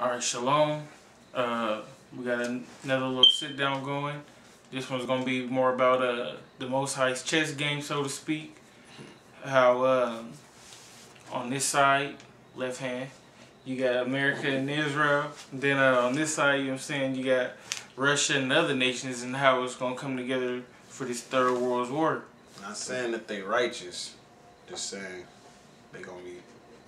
Alright, shalom. We got another little sit down going. This one's gonna be more about the Most High's chess game, so to speak. How on this side, left hand, you got America and Israel. Then on this side, you know what I'm saying, you got Russia and other nations, and how it's gonna come together for this third world war. Not saying that they righteous, just saying they gonna be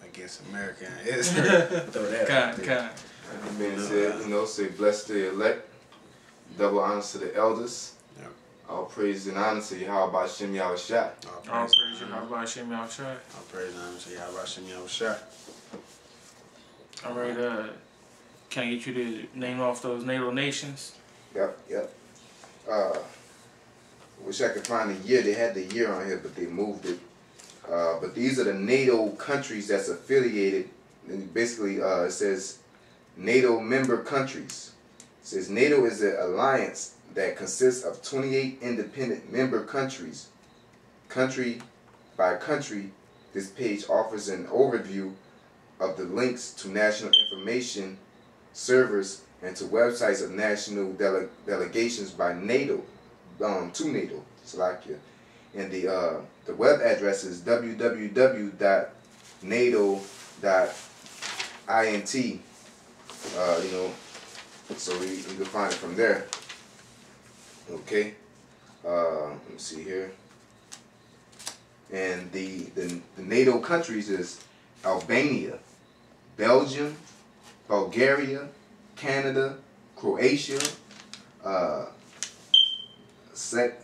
against America and Israel. Throw that out there. That being said, say blessed to the elect, double honors to the elders. Yep. All praise and honor to Yahweh Hashem Yahushua. All praise Yahweh Hashem Yahushua. All praise and honor to Yahweh Hashem Yahushua. Alright, can I get you to name off those NATO nations? Yep. Wish I could find the year. They had the year on here, but they moved it. But these are the NATO countries that's affiliated. And basically, it says NATO member countries. It says NATO is an alliance that consists of 28 independent member countries. Country by country, this page offers an overview of the links to national information servers and to websites of national delegations by NATO, to NATO, Slovakia. And the web address is www.nato.int. So we can find it from there. Okay. Let me see here. And the NATO countries is Albania, Belgium, Bulgaria, Canada, Croatia, Czech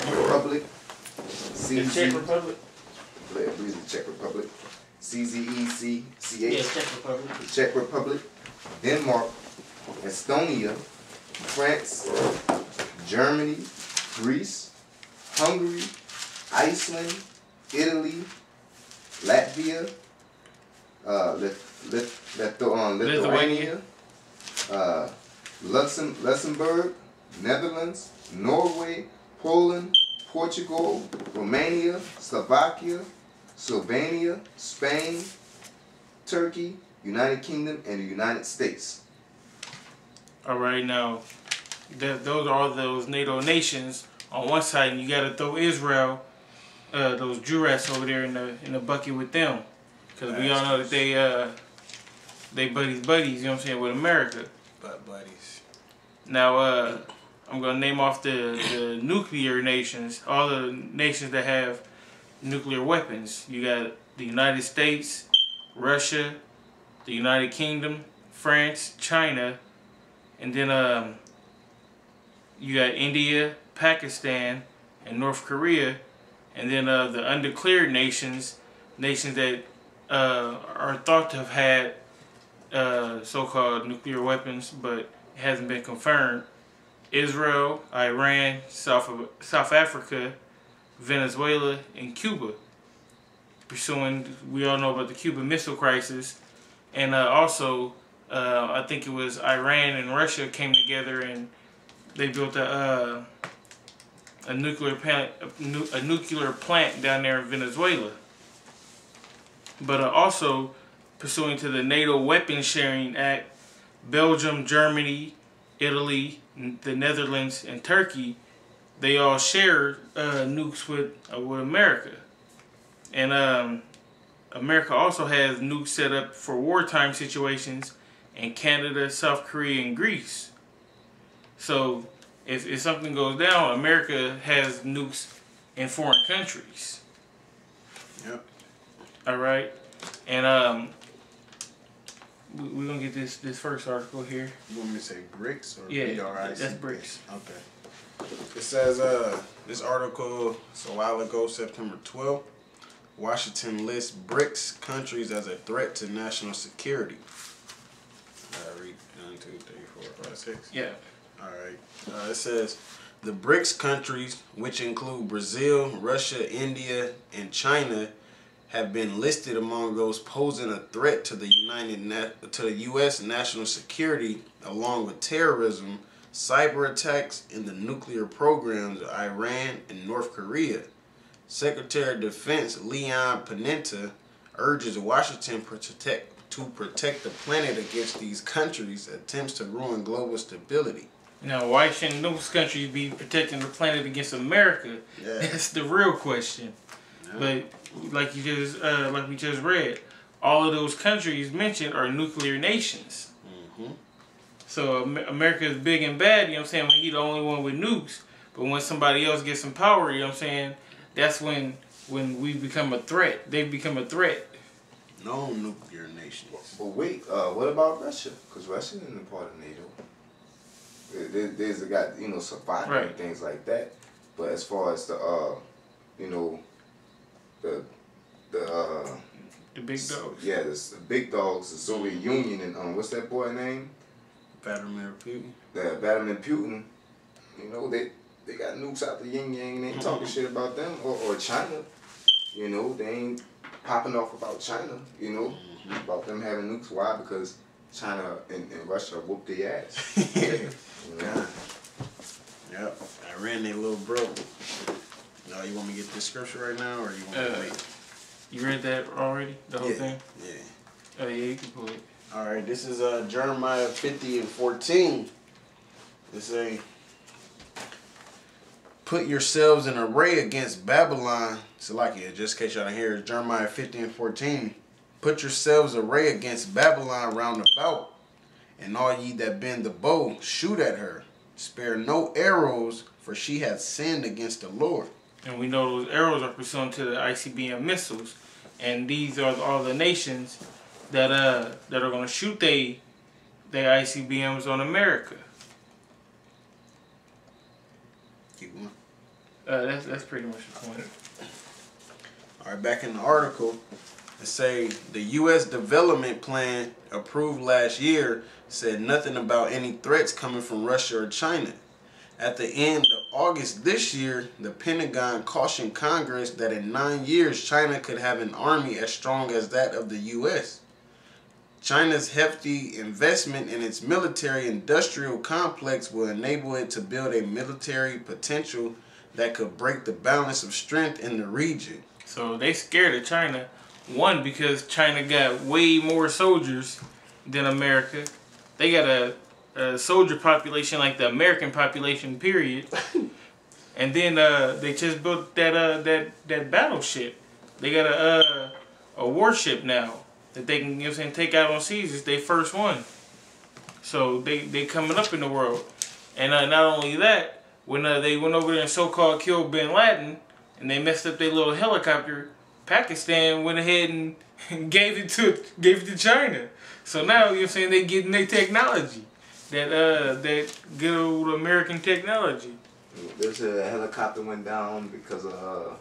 Republic, The Czech Republic? I believe the Czech Republic, CZECCH, Yeah, Czech Republic. the Czech Republic, Denmark, Estonia, France, Germany, Greece, Hungary, Iceland, Italy, Latvia, Lithuania, Luxembourg, Netherlands, Norway, Poland, Portugal, Romania, Slovakia, Slovenia, Spain, Turkey, United Kingdom, and the United States. Alright, now, those are all those NATO nations on one side, and you gotta throw Israel, those Jurats over there in the bucket with them. Because we all know that they buddies, you know what I'm saying, with America. Buddies. Now, I'm going to name off the nuclear nations, all the nations that have nuclear weapons. You got the United States, Russia, the United Kingdom, France, China, and then you got India, Pakistan, and North Korea, and then the undeclared nations that are thought to have had so-called nuclear weapons, but it hasn't been confirmed. Israel, Iran, South Africa, Venezuela, and Cuba. We all know about the Cuban Missile Crisis, and also I think it was Iran and Russia came together and they built a nuclear plant down there in Venezuela. But also, pursuant to the NATO Weapons Sharing Act, Belgium, Germany, Italy, the Netherlands, and Turkey, they all share nukes with America. And America also has nukes set up for wartime situations in Canada, South Korea, and Greece. So if something goes down, America has nukes in foreign countries. Yep. All right, and we're gonna get this first article here. You want me to say BRICS or yeah, BRICS? That's BRICS. Okay. It says this article, a while ago, September 12th, Washington lists BRICS countries as a threat to national security. Read 1, 2, 3, 4, 5, 6. Yeah. All right. It says the BRICS countries, which include Brazil, Russia, India, and China, have been listed among those posing a threat to the U.S. national security, along with terrorism, cyber attacks, and the nuclear programs of Iran and North Korea. Secretary of Defense Leon Panetta urges Washington to protect the planet against these countries' attempts to ruin global stability. Now, why shouldn't those countries be protecting the planet against America? Yeah. That's the real question. Yeah. But like we just read, all of those countries mentioned are nuclear nations. Mm-hmm. So America is big and bad, you know what I'm saying, when he's the only one with nukes. But when somebody else gets some power, you know what I'm saying, that's when we become a threat. They become a threat. No nuclear nations. But wait, what about Russia? Because Russia isn't a part of NATO. There's got surviving Right. and things like that. But as far as the the big dogs. Yeah, the big dogs, the Soviet Union, and what's that boy name? Vladimir Putin. Vladimir Putin. They got nukes out the yin yang and they ain't talking shit about them. Or China. They ain't popping off about China, about them having nukes. Why? Because China and Russia whooped their ass. God. Yep. Iran, they little bro. No, you want me to get this scripture right now, or you want me to wait? You read that already? The whole thing? Yeah. Oh, yeah, you can pull it. All right, this is Jeremiah 50:14. It say, "Put yourselves in array against Babylon." Salakia, just in case y'all don't hear it, Jeremiah 50:14. "Put yourselves array against Babylon round about, and all ye that bend the bow, shoot at her. Spare no arrows, for she hath sinned against the Lord." And we know those arrows are pursuant to the ICBM missiles. And these are all the nations that are going to shoot they ICBMs on America. Keep going. That's pretty much the point. All right, back in the article, it say the U.S. development plan approved last year said nothing about any threats coming from Russia or China. At the end of August this year, the Pentagon cautioned Congress that in 9 years, China could have an army as strong as that of the U.S. China's hefty investment in its military-industrial complex will enable it to build a military potential that could break the balance of strength in the region. So they scared of China. One, because China got way more soldiers than America. They got a soldier population like the American population, period. And then they just built that battleship. They got a warship now that they can take out on seas. It's their first one. So they coming up in the world. And not only that, when they went over there and so-called killed Bin Laden and they messed up their little helicopter, Pakistan went ahead and gave it to China. So now they getting their technology. That good old American technology. There's a helicopter went down because of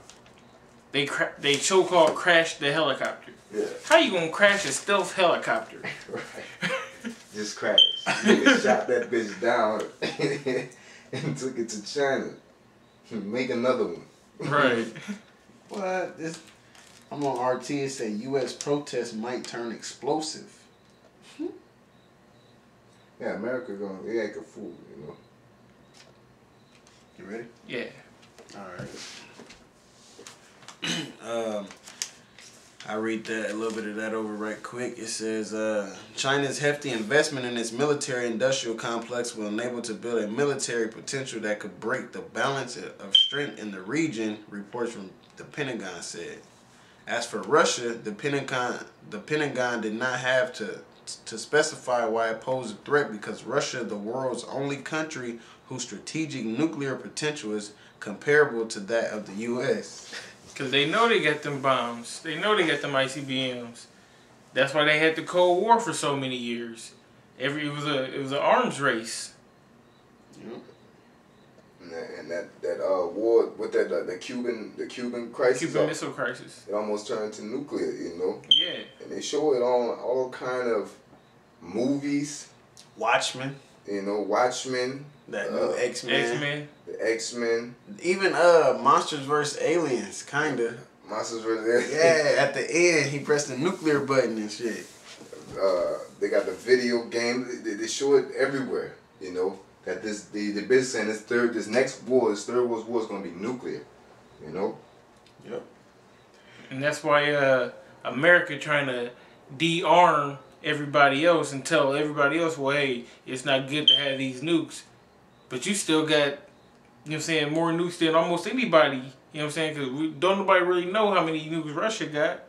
they so-called crashed the helicopter. Yeah. How you gonna crash a stealth helicopter? Right. Just crashed. Nigga shot that bitch down and took it to China. Make another one. Right. What? I'm on RT. It say U.S. protests might turn explosive. Yeah, America they act a fool, You ready? Yeah. All right. I read that a little bit of that over right quick. It says China's hefty investment in its military-industrial complex will enable it to build a military potential that could break the balance of strength in the region. Reports from the Pentagon said. As for Russia, the Pentagon did not have to specify why it posed a threat because Russia, the world's only country whose strategic nuclear potential is comparable to that of the U.S. Because they know they got them bombs. They know they got them ICBMs. That's why they had the Cold War for so many years. It was an arms race. Yep. And that war with the Cuban crisis, Cuban Missile Crisis. it almost turned to nuclear, Yeah. And they show it on all kind of movies. Watchmen. Watchmen. That new X-Men. X-Men. The X-Men. Even Monsters vs. Aliens, kinda. Monsters vs. Yeah, at the end he pressed the nuclear button and shit. They got the video game. They show it everywhere. That they've been saying this next war, this Third World War is gonna be nuclear. Yep. And that's why America trying to de-arm everybody else and tell everybody else, well, hey, it's not good to have these nukes. But you still got, you know what I'm saying, more nukes than almost anybody. You know what I'm saying? Because don't nobody really know how many nukes Russia got.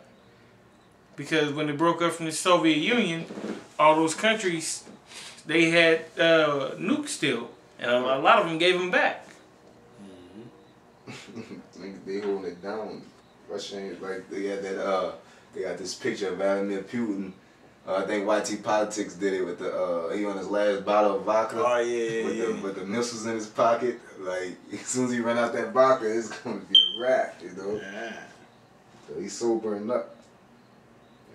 Because when it broke up from the Soviet Union, all those countries, they had nukes still. And a lot of them gave them back. They holding it down. Russia ain't like they had that. They got this picture of Vladimir Putin. I think YT Politics did it with the he on his last bottle of vodka. Oh yeah, with the missiles in his pocket. Like as soon as he run out that vodka, it's gonna be a wrap, you know. Yeah. So he's sobering up.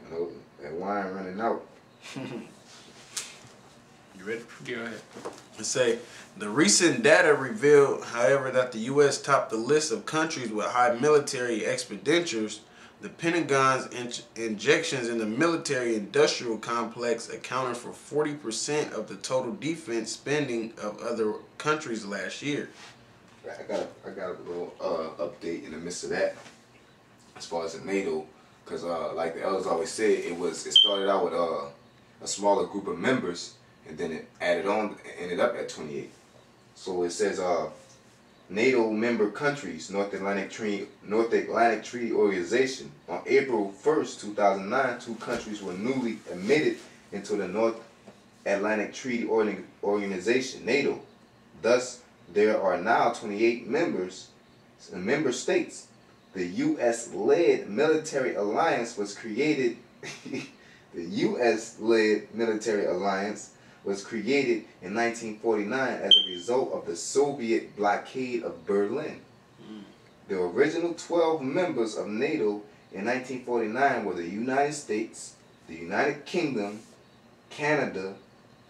You know, that wine running out. You ready? Go ahead. Let's say the recent data revealed, however, that the U.S. topped the list of countries with high military expenditures. The Pentagon's injections in the military-industrial complex accounted for 40% of the total defense spending of other countries last year. I got a little update in the midst of that, as far as the NATO, because like the elders always said, it started out with a smaller group of members, and then it added on, ended up at 28. So it says NATO member countries, North Atlantic Treaty Organization. On April 1st, 2009, 2 countries were newly admitted into the North Atlantic Treaty Organization, NATO. Thus, there are now 28 member states. The U.S.-led military alliance was created. The U.S.-led military alliance was created in 1949 as a result of the Soviet blockade of Berlin. The original 12 members of NATO in 1949 were the United States, the United Kingdom, Canada,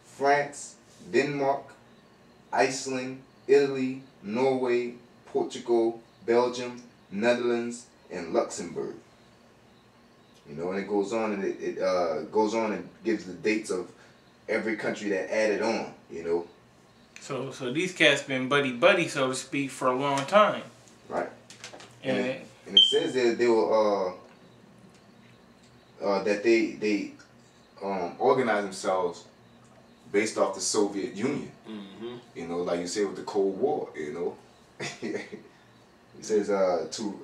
France, Denmark, Iceland, Italy, Norway, Portugal, Belgium, Netherlands, and Luxembourg. You know, and it goes on and it goes on and gives the dates of every country that added on, you know. So these cats been buddy so to speak for a long time. Right. And it says that they were that they organized themselves based off the Soviet Union. Mm-hmm. You know, like you said with the Cold War, you know. It says to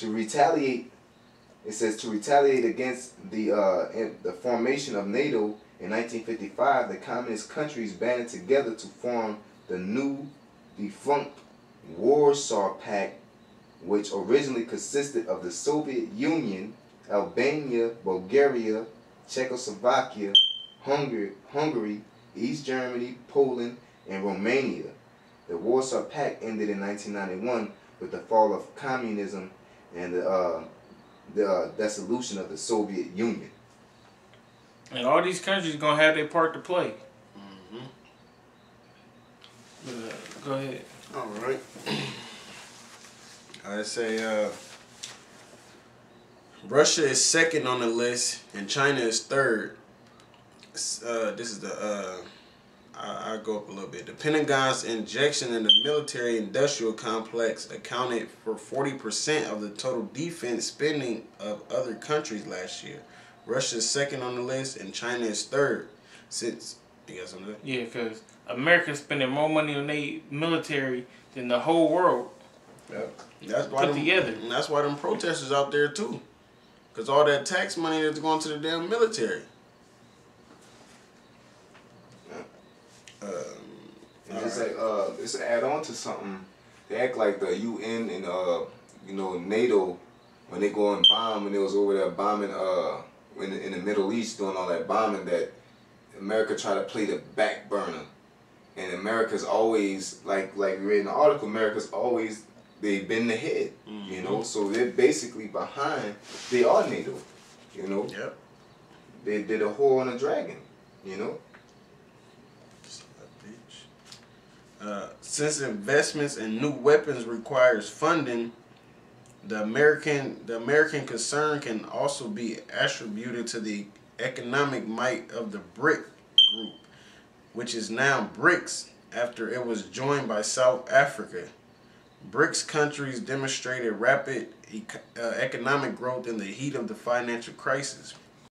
retaliate. It says to retaliate against the formation of NATO in 1955, the communist countries banded together to form the new defunct Warsaw Pact, which originally consisted of the Soviet Union, Albania, Bulgaria, Czechoslovakia, Hungary, East Germany, Poland, and Romania. The Warsaw Pact ended in 1991 with the fall of communism and the dissolution of the Soviet Union. And all these countries gonna have their part to play. Mm-hmm. Go ahead. All right. I say Russia is second on the list and China is third. This is the I'll go up a little bit. The Pentagon's injection in the military-industrial complex accounted for 40% of the total defense spending of other countries last year. Russia is second on the list, and China is third. Since you got something to say? Yeah, because America's spending more money on their military than the whole world. Yep. That's why put together. And that's why them protesters out there too, because all that tax money that's going to the damn military. It's like it's an add on to something. They act like the UN and you know, NATO when they go and bomb, when they was over there bombing in the Middle East doing all that bombing, that America tried to play the back burner, and America's always like we read in the article, America's always they've been the head, you know, so they're basically behind. They are NATO, you know. Yep. They did a whore on a dragon, you know. Since investments in new weapons requires funding, the American concern can also be attributed to the economic might of the BRIC group, which is now BRICS after it was joined by South Africa. BRICS countries demonstrated rapid economic growth in the heat of the financial crisis.